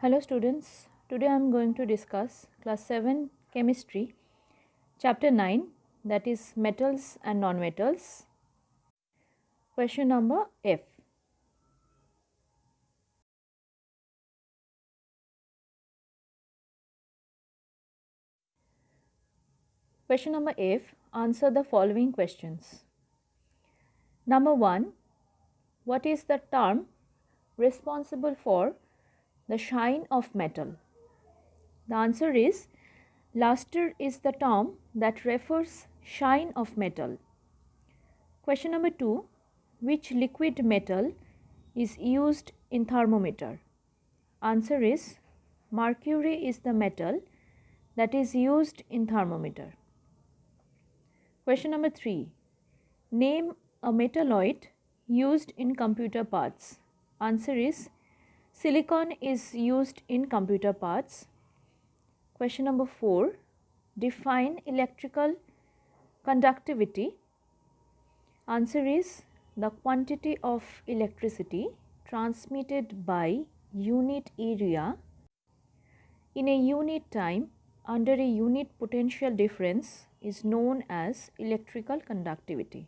Hello students, today I am going to discuss class 7 chemistry chapter 9, that is metals and nonmetals. Question number F. Question number F, answer the following questions. Number 1, what is the term responsible for the shine of metal? The answer is luster is the term that refers shine of metal. Question number 2, which liquid metal is used in thermometer? Answer is mercury is the metal that is used in thermometer. Question number 3, name a metalloid used in computer parts. Answer is silicon is used in computer parts. Question number 4, define electrical conductivity. Answer is the quantity of electricity transmitted by unit area in a unit time under a unit potential difference is known as electrical conductivity.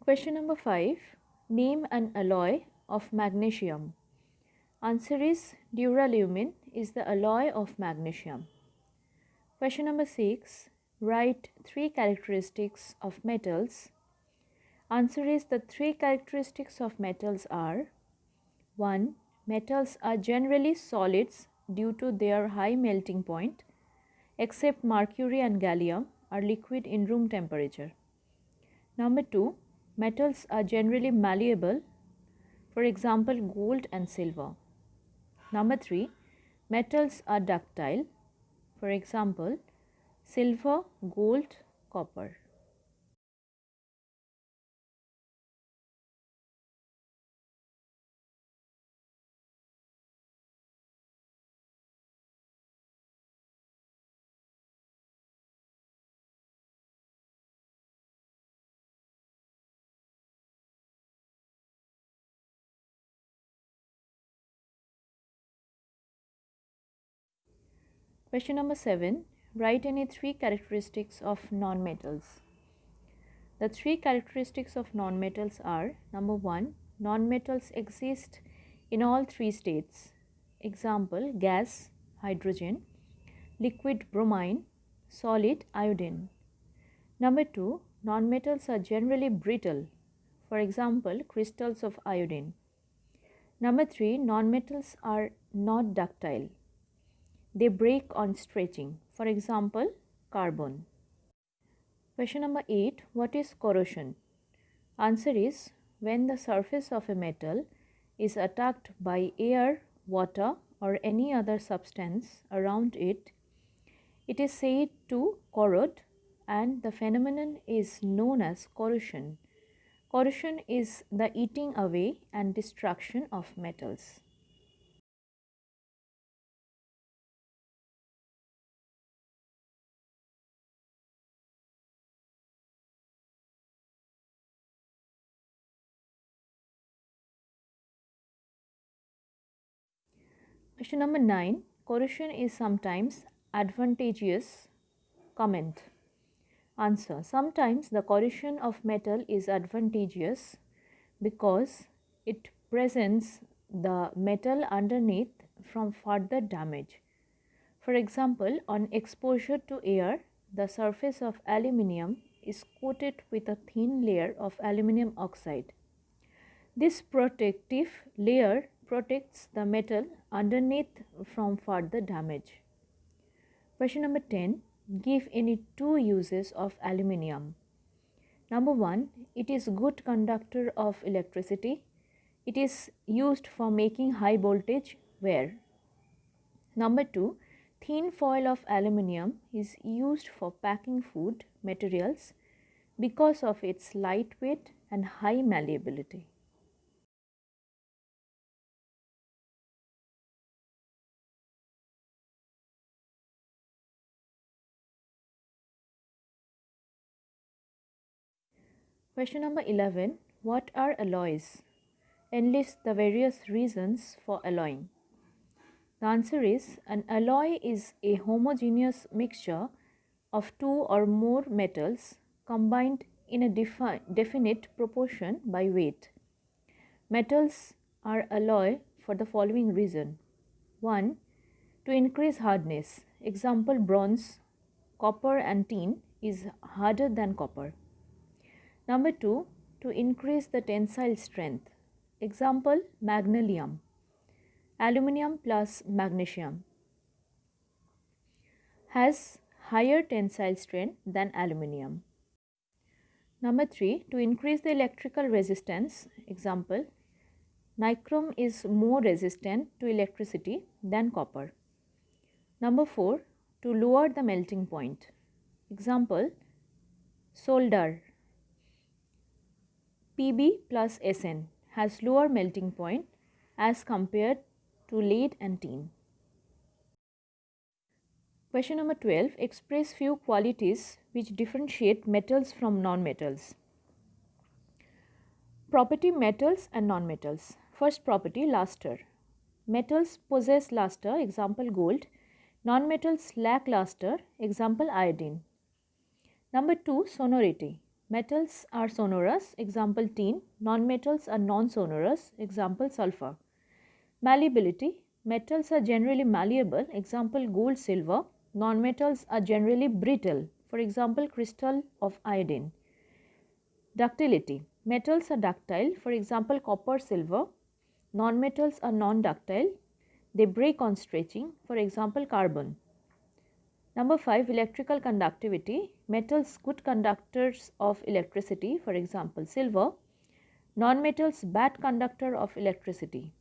Question number 5, name an alloy of magnesium. Answer is duralumin is the alloy of magnesium. Question number 6, write 3 characteristics of metals. Answer is the 3 characteristics of metals are: 1. Metals are generally solids due to their high melting point, except mercury and gallium are liquid in room temperature. Number 2. Metals are generally malleable, for example gold and silver. Number 3. Metals are ductile, for example silver, gold, copper. Question number 7. Write any 3 characteristics of nonmetals. The 3 characteristics of nonmetals are: number 1. Nonmetals exist in all 3 states. Example, gas, hydrogen, liquid bromine, solid iodine. Number 2. Nonmetals are generally brittle. For example, crystals of iodine. Number 3. Nonmetals are not ductile. They break on stretching. For example, carbon. Question number 8. What is corrosion? Answer is when the surface of a metal is attacked by air, water or any other substance around it, it is said to corrode, and the phenomenon is known as corrosion. Corrosion is the eating away and destruction of metals. Question number 9. Corrosion is sometimes advantageous. Comment. Answer. Sometimes the corrosion of metal is advantageous because it prevents the metal underneath from further damage. For example, on exposure to air, the surface of aluminium is coated with a thin layer of aluminium oxide. This protective layer protects the metal underneath from further damage. Question number 10. Give any 2 uses of aluminium. Number 1. It is good conductor of electricity. It is used for making high voltage wire. Number 2. Thin foil of aluminium is used for packing food materials because of its lightweight and high malleability. Question number 11. What are alloys? Enlist the various reasons for alloying. The answer is, an alloy is a homogeneous mixture of two or more metals combined in a definite proportion by weight. Metals are alloy for the following reason. 1. To increase hardness. Example, bronze, copper and tin is harder than copper. Number 2. To increase the tensile strength. Example, magnesium. Aluminium plus magnesium has higher tensile strength than aluminium. Number 3. To increase the electrical resistance. Example, nichrome is more resistant to electricity than copper. Number 4. To lower the melting point. Example, solder. Pb plus Sn has lower melting point as compared to lead and tin. Question number 12. Express few qualities which differentiate metals from non-metals. Property metals and non-metals. First property, luster. Metals possess luster, example gold. Non-metals lack luster, example iodine. Number 2, sonority. Metals are sonorous, example tin. Non-metals are non-sonorous, example sulfur. Malleability. Metals are generally malleable, example gold, silver. Non-metals are generally brittle, for example crystal of iodine. Ductility. Metals are ductile, for example copper, silver. Non-metals are non-ductile. They break on stretching, for example carbon. Number 5, electrical conductivity. Metals good conductors of electricity, for example silver. Non-metals bad conductor of electricity.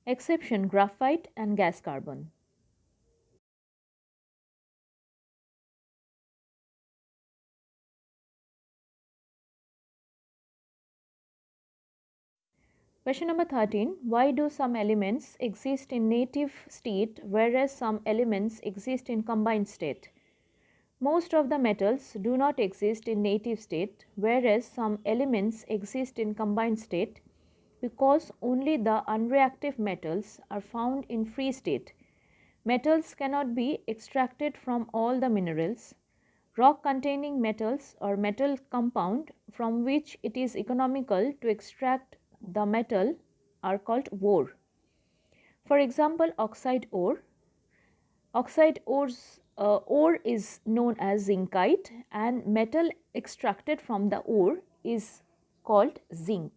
Exception, graphite and gas carbon. Question number 13. Why do some elements exist in native state whereas some elements exist in combined state? Most of the metals do not exist in native state whereas some elements exist in combined state because only the unreactive metals are found in free state. Metals cannot be extracted from all the minerals. Rock containing metals or metal compound from which it is economical to extract the metal are called ore. For example, oxide ore. Oxide ore is known as zincite and metal extracted from the ore is called zinc.